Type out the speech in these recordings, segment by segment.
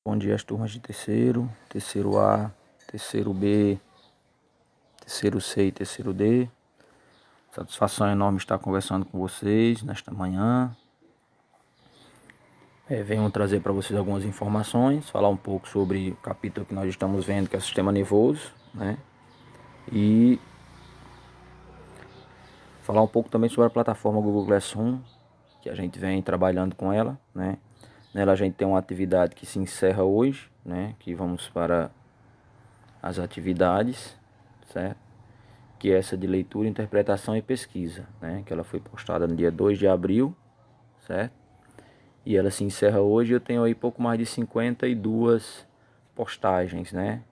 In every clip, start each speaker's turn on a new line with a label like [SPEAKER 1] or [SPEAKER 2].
[SPEAKER 1] Bom dia às turmas de terceiro, terceiro A, terceiro B, terceiro C e terceiro D. Satisfação enorme estar conversando com vocês nesta manhã. Venho trazer para vocês algumas informações, falar um pouco sobre o capítulo que nós estamos vendo, que é o sistema nervoso, né? E falar um pouco também sobre a plataforma Google Classroom, que a gente vem trabalhando com ela, né? Nela a gente tem uma atividade que se encerra hoje, né? Que vamos para as atividades, certo? Que é essa de leitura, interpretação e pesquisa, né? Que ela foi postada no dia 2 de abril, certo? E ela se encerra hoje. Eu tenho aí pouco mais de 52 postagens, né?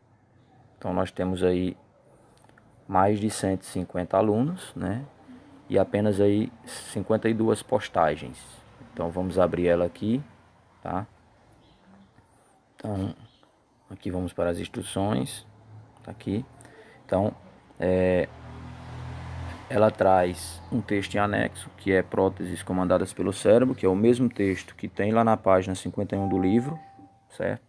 [SPEAKER 1] Então nós temos aí mais de 150 alunos, né? E apenas aí 52 postagens. Então vamos abrir ela aqui, tá? Então aqui vamos para as instruções, tá aqui. Então ela traz um texto em anexo, que é próteses comandadas pelo cérebro, que é o mesmo texto que tem lá na página 51 do livro, certo?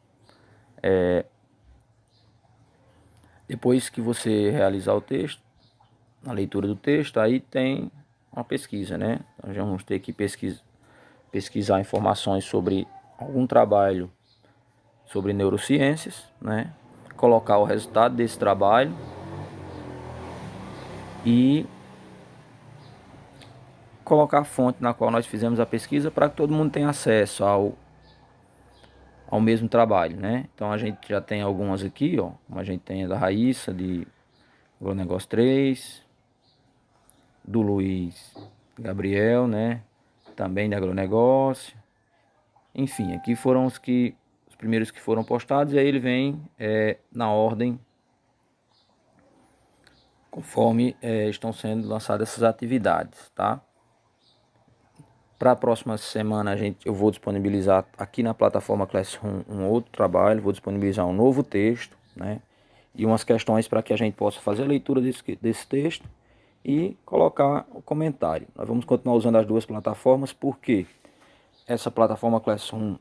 [SPEAKER 1] Depois que você realizar o texto, a leitura do texto, aí tem uma pesquisa, né? Nós vamos ter que pesquisar informações sobre algum trabalho sobre neurociências, né? Colocar o resultado desse trabalho e colocar a fonte na qual nós fizemos a pesquisa para que todo mundo tenha acesso ao mesmo trabalho, né? Então a gente já tem algumas aqui, ó, como a gente tem a da Raíssa, de Agronegócio 3, do Luiz Gabriel, né? Também de Agronegócio. Enfim, aqui foram os primeiros que foram postados, e aí ele vem na ordem conforme estão sendo lançadas essas atividades, tá? Para a próxima semana eu vou disponibilizar aqui na plataforma Classroom um outro trabalho, vou disponibilizar um novo texto, né? E umas questões para que a gente possa fazer a leitura desse texto e colocar o comentário. Nós vamos continuar usando as duas plataformas porque essa plataforma Classroom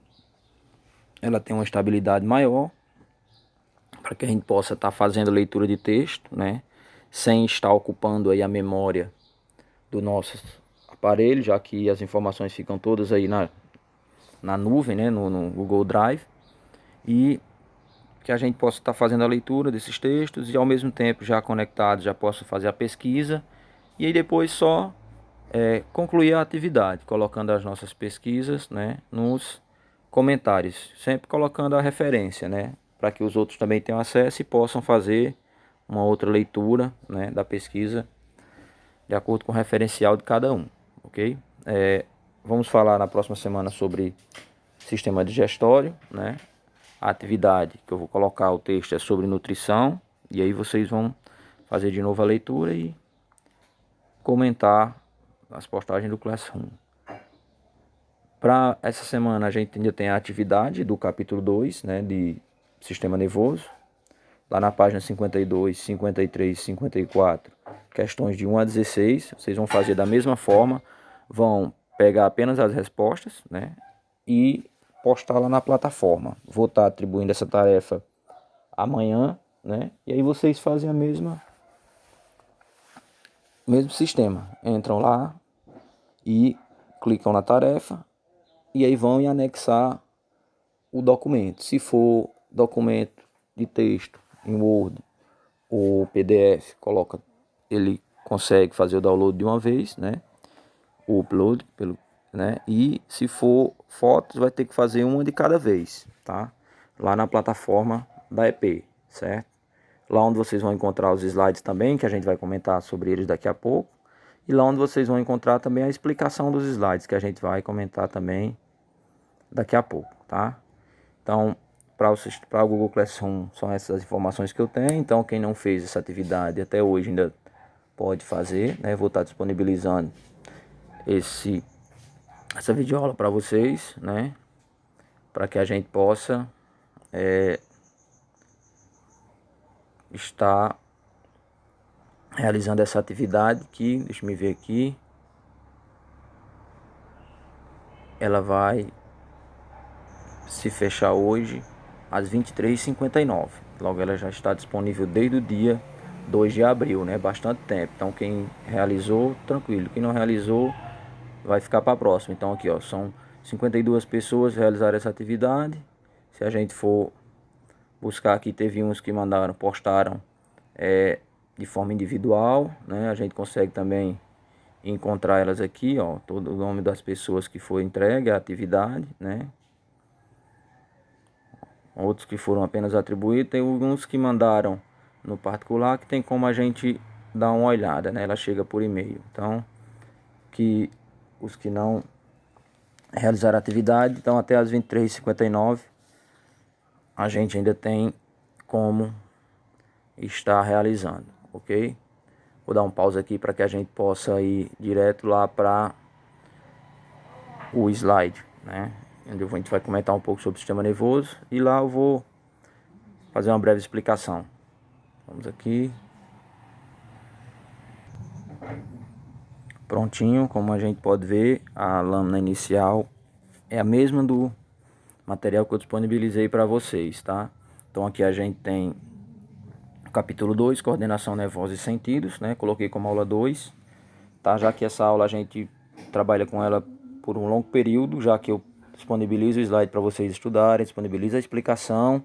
[SPEAKER 1] ela tem uma estabilidade maior para que a gente possa estar fazendo a leitura de texto, né? Sem estar ocupando aí a memória do nosso aparelho, já que as informações ficam todas aí na nuvem, né? no Google Drive. E que a gente possa estar fazendo a leitura desses textos e ao mesmo tempo já conectado, já posso fazer a pesquisa e aí depois só concluir a atividade, colocando as nossas pesquisas, né, nos comentários, sempre colocando a referência, né, para que os outros também tenham acesso e possam fazer uma outra leitura, né, da pesquisa de acordo com o referencial de cada um, ok? Vamos falar na próxima semana sobre sistema digestório, né? A atividade que eu vou colocar o texto é sobre nutrição, e aí vocês vão fazer de novo a leitura e comentar as postagens do Classroom. Para essa semana a gente ainda tem a atividade do capítulo 2, né, de sistema nervoso. Lá na página 52, 53, 54, questões de 1 a 16, vocês vão fazer da mesma forma, vão pegar apenas as respostas, né, e postar lá na plataforma. Vou estar atribuindo essa tarefa amanhã, né, e aí vocês fazem mesmo sistema. Entram lá e clicam na tarefa e aí vão anexar o documento. Se for documento de texto em Word ou PDF, ele consegue fazer o download de uma vez, né? O upload, né? E se for fotos, vai ter que fazer uma de cada vez, tá? Lá na plataforma da EP, certo? Lá onde vocês vão encontrar os slides também, que a gente vai comentar sobre eles daqui a pouco. E lá onde vocês vão encontrar também a explicação dos slides, que a gente vai comentar também daqui a pouco, tá? Então, para o Google Classroom são essas informações que eu tenho. Então, quem não fez essa atividade até hoje ainda pode fazer, né? Vou estar disponibilizando essa videoaula para vocês, né? Para que a gente possa estar realizando essa atividade que, deixa eu ver aqui, ela vai se fechar hoje às 23h59. Logo, ela já está disponível desde o dia 2 de abril, né? Bastante tempo. Então, quem realizou, tranquilo. Quem não realizou, vai ficar para a próxima. Então, aqui, ó, são 52 pessoas que realizaram essa atividade. Se a gente for buscar aqui, teve uns que mandaram, postaram de forma individual, né? A gente consegue também encontrar elas aqui, ó, todo o nome das pessoas que foi entregue a atividade, né? Outros que foram apenas atribuídos, tem alguns que mandaram no particular, que tem como a gente dar uma olhada, né? Ela chega por e-mail. Então, que os que não realizaram a atividade, então até as 23h59 a gente ainda tem como estar realizando, ok? Vou dar um pause aqui para que a gente possa ir direto lá para o slide, né? Onde a gente vai comentar um pouco sobre o sistema nervoso e lá eu vou fazer uma breve explicação. Vamos aqui. Prontinho, como a gente pode ver, a lâmina inicial é a mesma do material que eu disponibilizei para vocês, tá? Então aqui a gente tem o capítulo 2, coordenação nervosa e sentidos, né? Coloquei como aula 2, tá? Já que essa aula a gente trabalha com ela por um longo período, já que eu disponibilizo o slide para vocês estudarem, disponibilizo a explicação,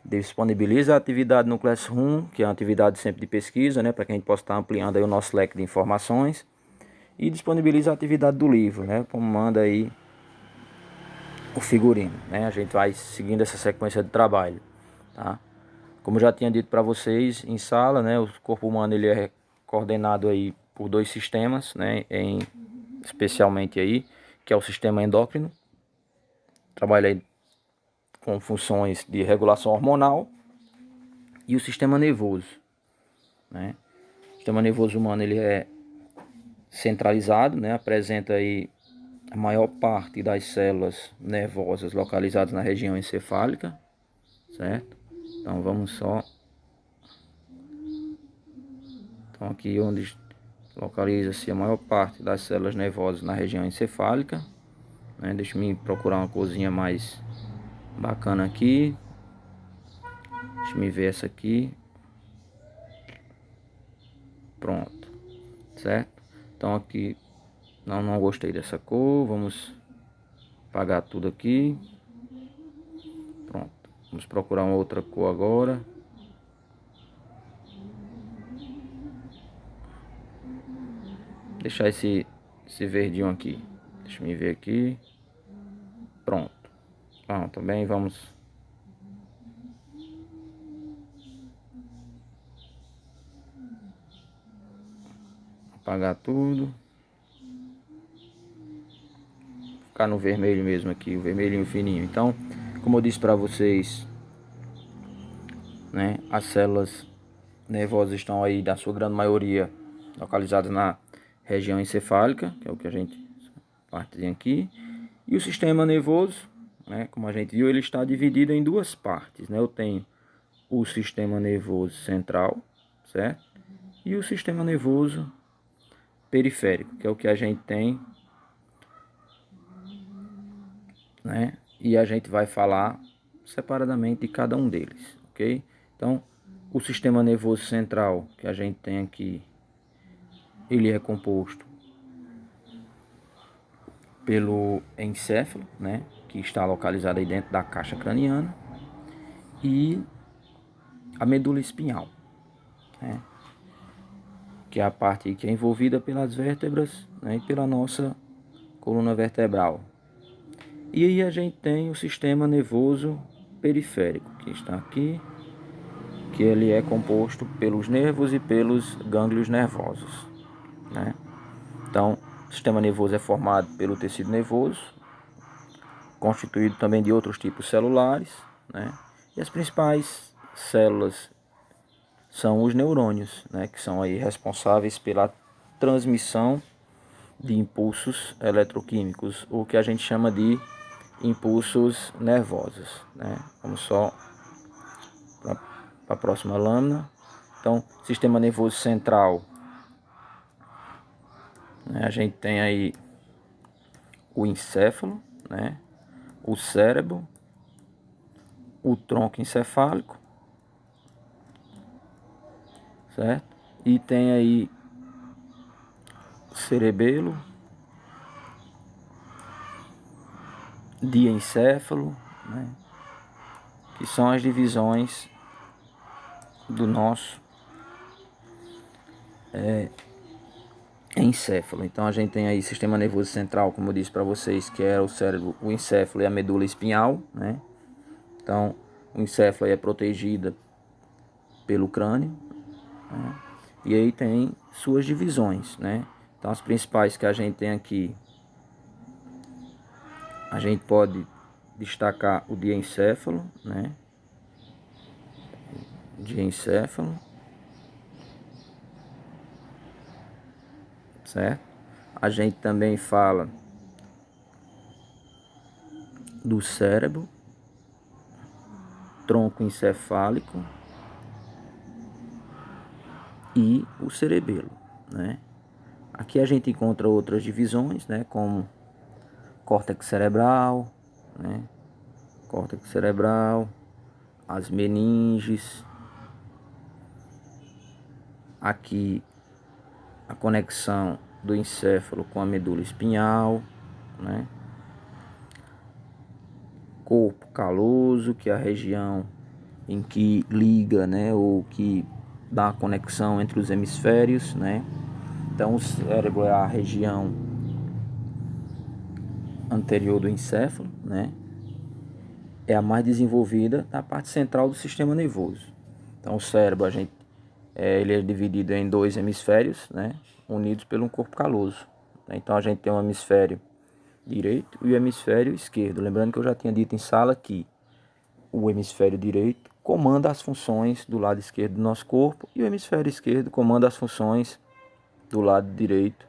[SPEAKER 1] disponibiliza a atividade no Classroom, que é uma atividade sempre de pesquisa, né? Para que a gente possa estar ampliando aí o nosso leque de informações. E disponibiliza a atividade do livro, né? Como manda aí o figurino, né? A gente vai seguindo essa sequência de trabalho, tá? Como eu já tinha dito para vocês em sala, né? O corpo humano ele é coordenado aí por dois sistemas, né? Especialmente aí, que é o sistema endócrino, trabalha aí com funções de regulação hormonal, e o sistema nervoso, né? O sistema nervoso humano ele é centralizado, né? Apresenta aí a maior parte das células nervosas localizadas na região encefálica, certo? Então vamos só. Então aqui onde localiza-se a maior parte das células nervosas na região encefálica, né? Deixa eu procurar uma coisinha mais bacana aqui. Deixa eu ver essa aqui. Pronto, certo? Então aqui não gostei dessa cor, vamos apagar tudo aqui. Pronto, vamos procurar uma outra cor agora. Deixar esse verdinho aqui. Deixa eu ver aqui. Pronto. Então, também vamos apagar tudo. Ficar no vermelho mesmo aqui, o vermelhinho fininho. Então, como eu disse para vocês, né, as células nervosas estão aí, da sua grande maioria, localizadas na região encefálica, que é o que a gente parte aqui. E o sistema nervoso, né, como a gente viu, ele está dividido em duas partes, né? Eu tenho o sistema nervoso central, certo? E o sistema nervoso periférico, que é o que a gente tem, né? E a gente vai falar separadamente de cada um deles, ok? Então, o sistema nervoso central que a gente tem aqui, ele é composto pelo encéfalo, né? Que está localizado aí dentro da caixa craniana, e a medula espinhal, né? Que é a parte que é envolvida pelas vértebras, né? E pela nossa coluna vertebral. E aí a gente tem o sistema nervoso periférico, que está aqui, que ele é composto pelos nervos e pelos gânglios nervosos, né? Então, o sistema nervoso é formado pelo tecido nervoso, constituído também de outros tipos celulares, né? E as principais células são os neurônios, né? Que são aí responsáveis pela transmissão de impulsos eletroquímicos, o que a gente chama de impulsos nervosos, né? Vamos só para a próxima lâmina. Então, sistema nervoso central, né? A gente tem aí o encéfalo, né? O cérebro, o tronco encefálico, certo? E tem aí o cerebelo, diencéfalo, né? Que são as divisões do nosso encéfalo. Então a gente tem aí sistema nervoso central, como eu disse para vocês, que é o cérebro, o encéfalo e a medula espinhal, né? Então o encéfalo é protegido pelo crânio, né? E aí tem suas divisões, né? Então as principais que a gente tem aqui, a gente pode destacar o diencéfalo, né? Diencéfalo, certo? A gente também fala do cérebro, tronco encefálico e o cerebelo, né? Aqui a gente encontra outras divisões, né? Como córtex cerebral, né? Córtex cerebral, as meninges, aqui a conexão do encéfalo com a medula espinhal, né? Corpo caloso, que é a região em que liga, né, ou que dá a conexão entre os hemisférios, né? Então o cérebro é a região anterior do encéfalo, né? É a mais desenvolvida da parte central do sistema nervoso. Então o cérebro ele é dividido em dois hemisférios, né, unidos por um corpo caloso. Então a gente tem o hemisfério direito e o hemisfério esquerdo. Lembrando que eu já tinha dito em sala que o hemisfério direito comanda as funções do lado esquerdo do nosso corpo e o hemisfério esquerdo comanda as funções do lado direito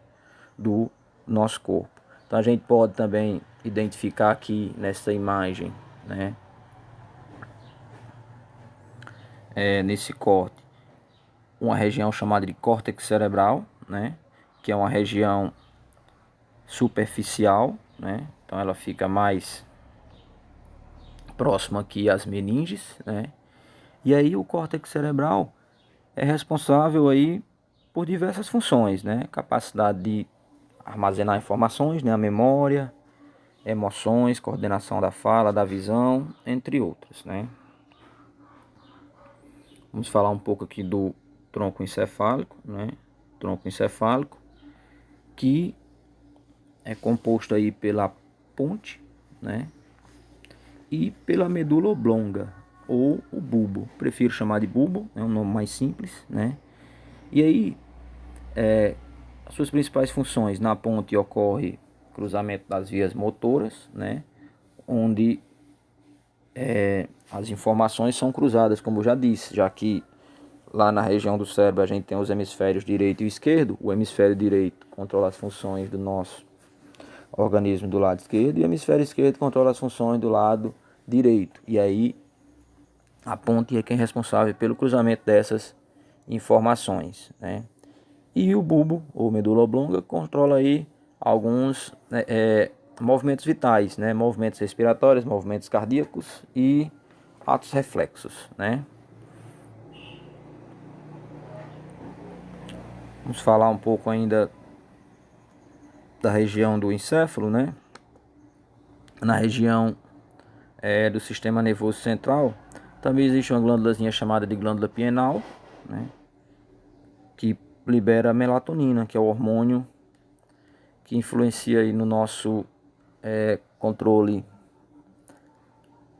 [SPEAKER 1] do nosso corpo. Então a gente pode também identificar aqui nessa imagem, né, nesse corte, uma região chamada de córtex cerebral, né, que é uma região superficial, né, então ela fica mais próxima aqui às meninges, né, e aí o córtex cerebral é responsável aí por diversas funções, né, capacidade de armazenar informações, né, a memória, emoções, coordenação da fala, da visão, entre outras, né. Vamos falar um pouco aqui do tronco encefálico, né? Tronco encefálico, que é composto aí pela ponte, né? E pela medula oblonga, ou o bulbo. Prefiro chamar de bulbo, é um nome mais simples, né? E aí, as suas principais funções: na ponte ocorre cruzamento das vias motoras, né? Onde as informações são cruzadas, como eu já disse, já que lá na região do cérebro a gente tem os hemisférios direito e esquerdo. O hemisfério direito controla as funções do nosso organismo do lado esquerdo e o hemisfério esquerdo controla as funções do lado direito. E aí a ponte é quem é responsável pelo cruzamento dessas informações, né? E o bulbo, ou medula oblonga, controla aí alguns movimentos vitais, né? Movimentos respiratórios, movimentos cardíacos e atos reflexos, né? Vamos falar um pouco ainda da região do encéfalo, né? Na região do sistema nervoso central, também existe uma glândulazinha chamada de glândula pineal, né? Que libera melatonina, que é o hormônio que influencia aí no nosso controle,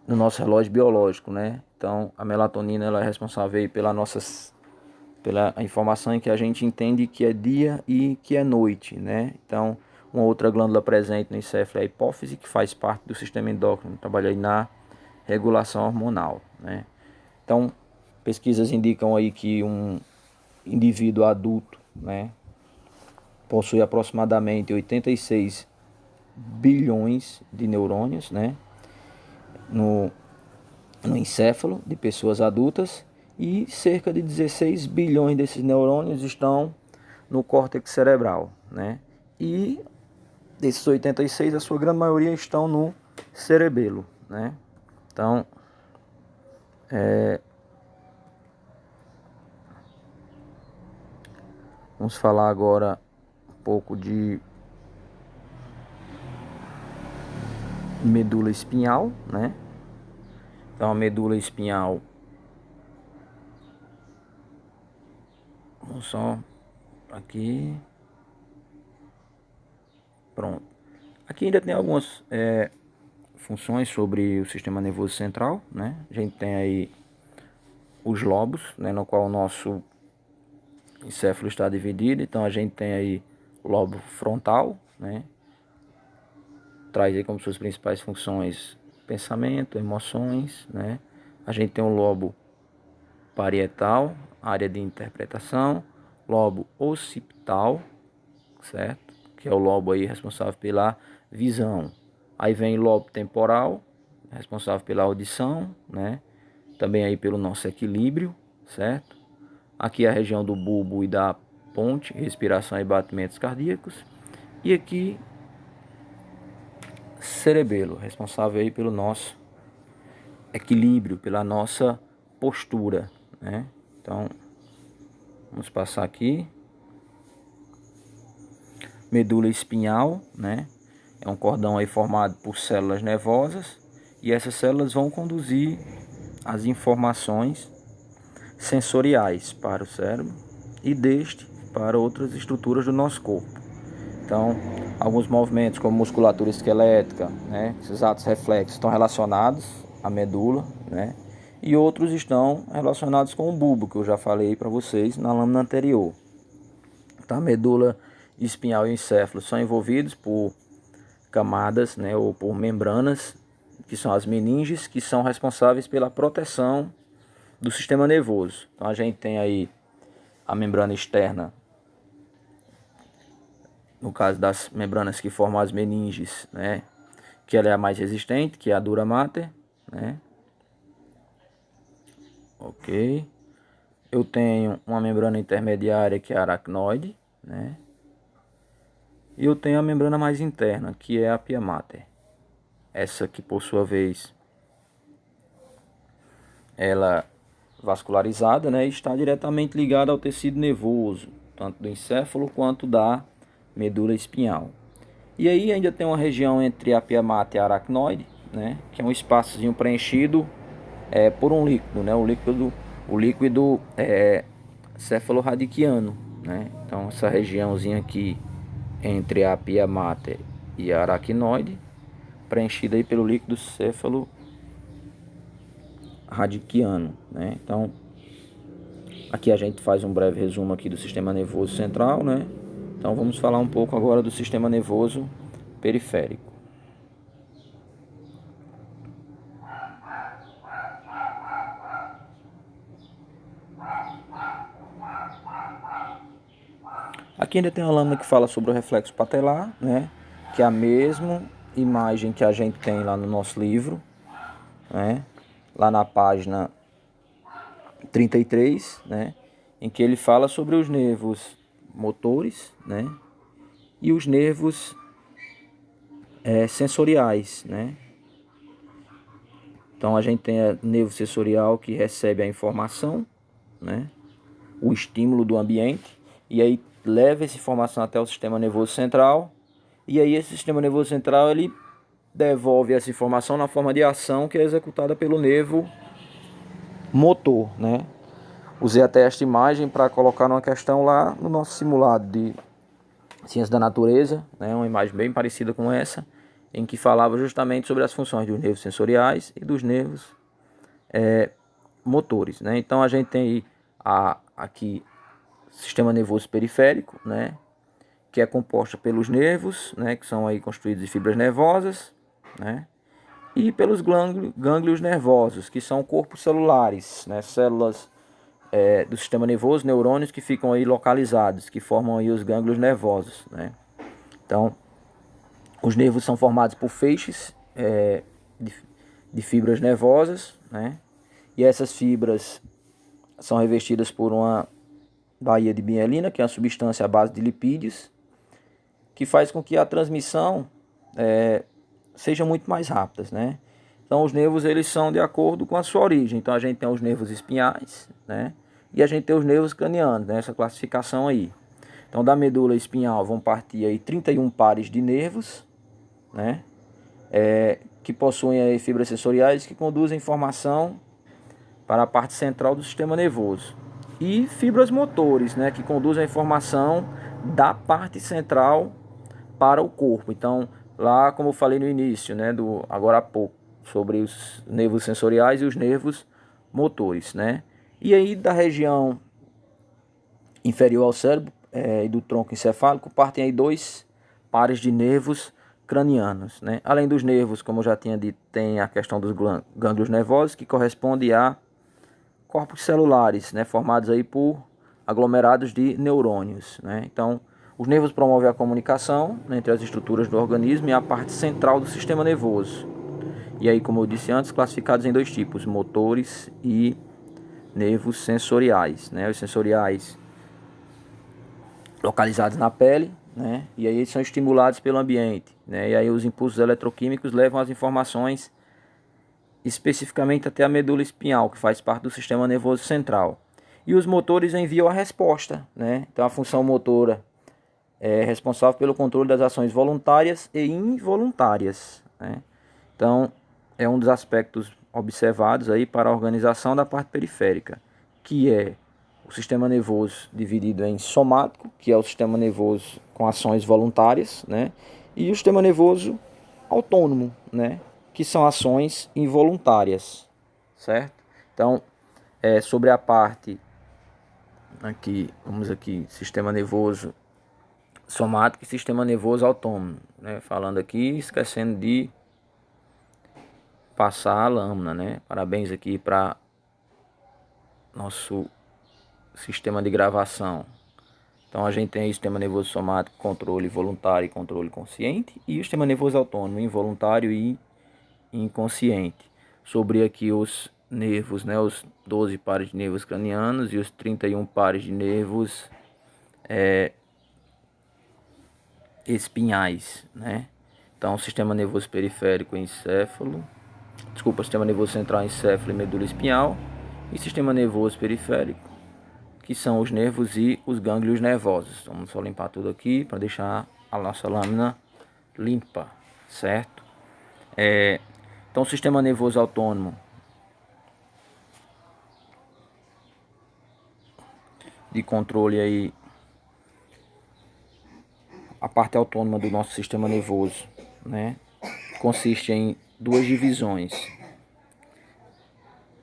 [SPEAKER 1] no nosso relógio biológico, né? Então a melatonina ela é responsável aí pela informação em que a gente entende que é dia e que é noite, né? Então uma outra glândula presente no encéfalo é a hipófise, que faz parte do sistema endócrino, trabalha aí na regulação hormonal, né? Então pesquisas indicam aí que um indivíduo adulto, né, possui aproximadamente 86 bilhões de neurônios, né, no encéfalo de pessoas adultas, e cerca de 16 bilhões desses neurônios estão no córtex cerebral, né? E desses 86, a sua grande maioria estão no cerebelo, né? Então, Vamos falar agora um pouco de medula espinhal, né? Então a medula espinhal, vamos só aqui, pronto. Aqui ainda tem algumas funções sobre o sistema nervoso central, né? A gente tem aí os lobos, né, no qual o nosso encéfalo está dividido. Então a gente tem aí o lobo frontal, né? Traz aí como suas principais funções pensamento, emoções, né? A gente tem o lobo parietal, área de interpretação, lobo occipital, certo? Que é o lobo aí responsável pela visão. Aí vem o lobo temporal, responsável pela audição, né? Também aí pelo nosso equilíbrio, certo? Aqui é a região do bulbo e da ponte, respiração e batimentos cardíacos. E aqui cerebelo, responsável aí pelo nosso equilíbrio, pela nossa postura, né? Então, vamos passar aqui. Medula espinhal, né? É um cordão aí formado por células nervosas e essas células vão conduzir as informações sensoriais para o cérebro e deste para outras estruturas do nosso corpo. Então, alguns movimentos como musculatura esquelética, né? Esses atos reflexos estão relacionados à medula, né? E outros estão relacionados com o bulbo, que eu já falei para vocês na lâmina anterior. Então, a medula espinhal e o encéfalo são envolvidos por camadas, né, ou por membranas, que são as meninges, que são responsáveis pela proteção do sistema nervoso. Então a gente tem aí a membrana externa, no caso das membranas que formam as meninges, né, que ela é a mais resistente, que é a dura mater, né? Ok. Eu tenho uma membrana intermediária, que é a aracnoide, né? E eu tenho a membrana mais interna, que é a pia mater. Essa que, por sua vez, ela vascularizada, né, está diretamente ligada ao tecido nervoso, tanto do encéfalo quanto da medula espinhal. E aí ainda tem uma região entre a pia mater e a aracnoide, né, que é um espaçozinho preenchido por um líquido, né, o líquido cefalorradiquiano, né. Então essa regiãozinha aqui entre a pia mater e a aracnoide, preenchida aí pelo líquido cefalorradiquiano, né. Então aqui a gente faz um breve resumo aqui do sistema nervoso central, né. Então vamos falar um pouco agora do sistema nervoso periférico. Aqui ainda tem uma lâmina que fala sobre o reflexo patelar, né, que é a mesma imagem que a gente tem lá no nosso livro, né, lá na página 33, né, em que ele fala sobre os nervos motores, né, e os nervos sensoriais, né. Então a gente tem o nervo sensorial que recebe a informação, né, o estímulo do ambiente, e aí leva essa informação até o sistema nervoso central, e aí esse sistema nervoso central ele devolve essa informação na forma de ação que é executada pelo nervo motor, né? Usei até esta imagem para colocar numa questão lá no nosso simulado de ciência da natureza, né? Uma imagem bem parecida com essa, em que falava justamente sobre as funções dos nervos sensoriais e dos nervos motores, né? Então a gente tem aqui sistema nervoso periférico, né, que é composto pelos nervos, né, que são aí constituídos de fibras nervosas, né, e pelos gânglios nervosos, que são corpos celulares, né, células do sistema nervoso, neurônios que ficam aí localizados, que formam aí os gânglios nervosos, né. Então, os nervos são formados por feixes de fibras nervosas, né, e essas fibras são revestidas por uma baía de mielina, que é uma substância à base de lipídios, que faz com que a transmissão seja muito mais rápida, né? Então os nervos eles são de acordo com a sua origem. Então a gente tem os nervos espinhais, né? E a gente tem os nervos cranianos, né? Essa classificação aí. Então da medula espinhal vão partir aí 31 pares de nervos, né? Que possuem aí fibras sensoriais que conduzem informação para a parte central do sistema nervoso. E fibras motores, né? Que conduzem a informação da parte central para o corpo. Então lá, como eu falei no início, né? Agora há pouco, sobre os nervos sensoriais e os nervos motores, né? E aí da região inferior ao cérebro e do tronco encefálico partem aí 2 pares de nervos cranianos, né? Além dos nervos, como eu já tinha dito, tem a questão dos gânglios nervosos, que corresponde a corpos celulares, né? Formados aí por aglomerados de neurônios, né? Então os nervos promovem a comunicação, né, entre as estruturas do organismo e a parte central do sistema nervoso. E aí, como eu disse antes, classificados em 2 tipos, motores e nervos sensoriais, né? Os sensoriais localizados na pele, né? E aí eles são estimulados pelo ambiente, né? E aí os impulsos eletroquímicos levam as informações especificamente até a medula espinhal, que faz parte do sistema nervoso central. E os motores enviam a resposta, né? Então a função motora é responsável pelo controle das ações voluntárias e involuntárias, né? Então é um dos aspectos observados aí para a organização da parte periférica, que é o sistema nervoso dividido em somático, que é o sistema nervoso com ações voluntárias, né? E o sistema nervoso autônomo, né? Que são ações involuntárias, certo? Então, sobre a parte aqui, vamos aqui, sistema nervoso somático e sistema nervoso autônomo, né? Falando aqui, esquecendo de passar a lâmina, né? Parabéns aqui para nosso sistema de gravação. Então a gente tem o sistema nervoso somático, controle voluntário e controle consciente, e o sistema nervoso autônomo, involuntário e inconsciente. Sobre aqui os nervos, né? Os 12 pares de nervos cranianos e os 31 pares de nervos espinhais, né? Então, o sistema nervoso periférico encéfalo, sistema nervoso central encéfalo e medula espinhal, e sistema nervoso periférico, que são os nervos e os gânglios nervosos. Vamos só limpar tudo aqui para deixar a nossa lâmina limpa, certo? Então, o sistema nervoso autônomo de controle aí, a parte autônoma do nosso sistema nervoso, né? Consiste em 2 divisões,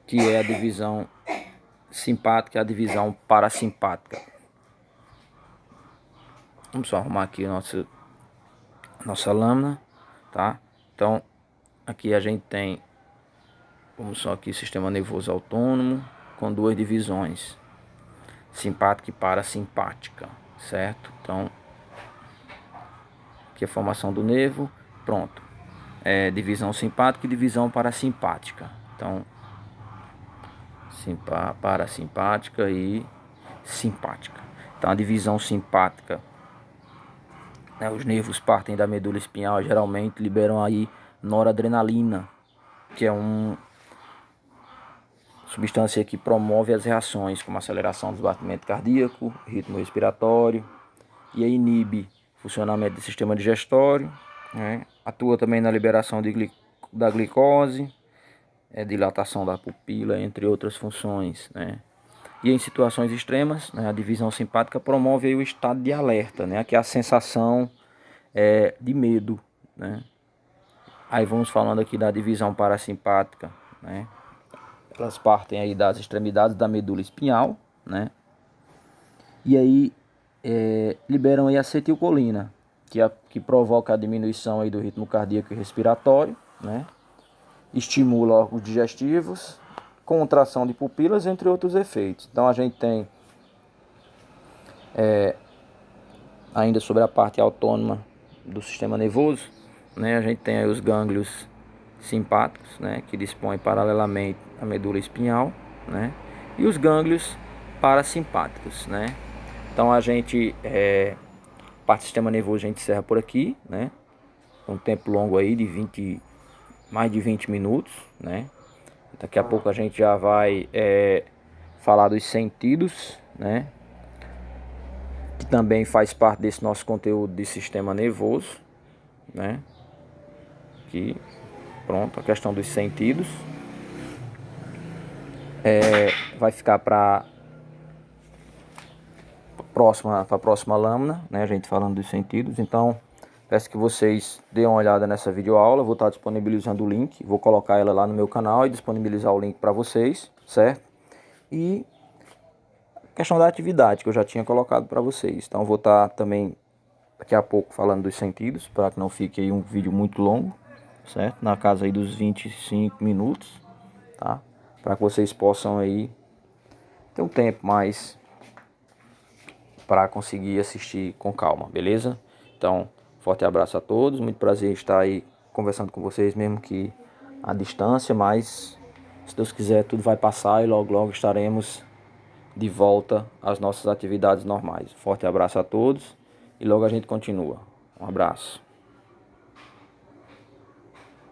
[SPEAKER 1] que é a divisão simpática e a divisão parasimpática. Vamos só arrumar aqui a nossa lâmina, tá? Então, aqui a gente tem, vamos só aqui, sistema nervoso autônomo com 2 divisões, simpática e parasimpática, certo? Então, aqui a formação do nervo, pronto. Divisão simpática e divisão parasimpática. Então, parasimpática e simpática. Então, a divisão simpática, né, os nervos partem da medula espinhal, geralmente liberam aí noradrenalina, que é uma substância que promove as reações, como aceleração do batimento cardíaco, ritmo respiratório, e aí inibe o funcionamento do sistema digestório, né? Atua também na liberação da glicose, dilatação da pupila, entre outras funções, né? E em situações extremas, né, a divisão simpática promove aí o estado de alerta, né? Que é a sensação de medo, né? Aí vamos falando aqui da divisão parasimpática, né? Elas partem aí das extremidades da medula espinhal, né? E aí liberam aí acetilcolina, que provoca a diminuição aí do ritmo cardíaco e respiratório, né? Estimula órgãos digestivos, contração de pupilas, entre outros efeitos. Então a gente tem ainda sobre a parte autônoma do sistema nervoso, né? A gente tem aí os gânglios simpáticos, né? Que dispõem paralelamente à medula espinhal, né? E os gânglios parasimpáticos, né? Então a gente parte do sistema nervoso a gente encerra por aqui, né? Um tempo longo aí de 20 mais de 20 minutos, né? Daqui a pouco a gente já vai falar dos sentidos, né? Que também faz parte desse nosso conteúdo de sistema nervoso, né? Que pronto, a questão dos sentidos vai ficar para a próxima lâmina, né? A gente falando dos sentidos. Então, peço que vocês deem uma olhada nessa videoaula. Vou estar disponibilizando o link, vou colocar ela lá no meu canal e disponibilizar o link para vocês, certo? E questão da atividade que eu já tinha colocado para vocês. Então, vou estar também daqui a pouco falando dos sentidos, para que não fique aí um vídeo muito longo, certo? Na casa aí dos 25 minutos, tá? Para que vocês possam aí ter um tempo mais para conseguir assistir com calma, beleza? Então, forte abraço a todos, muito prazer em estar aí conversando com vocês, mesmo que à distância, mas se Deus quiser tudo vai passar e logo logo estaremos de volta às nossas atividades normais. Forte abraço a todos e logo a gente continua. Um abraço.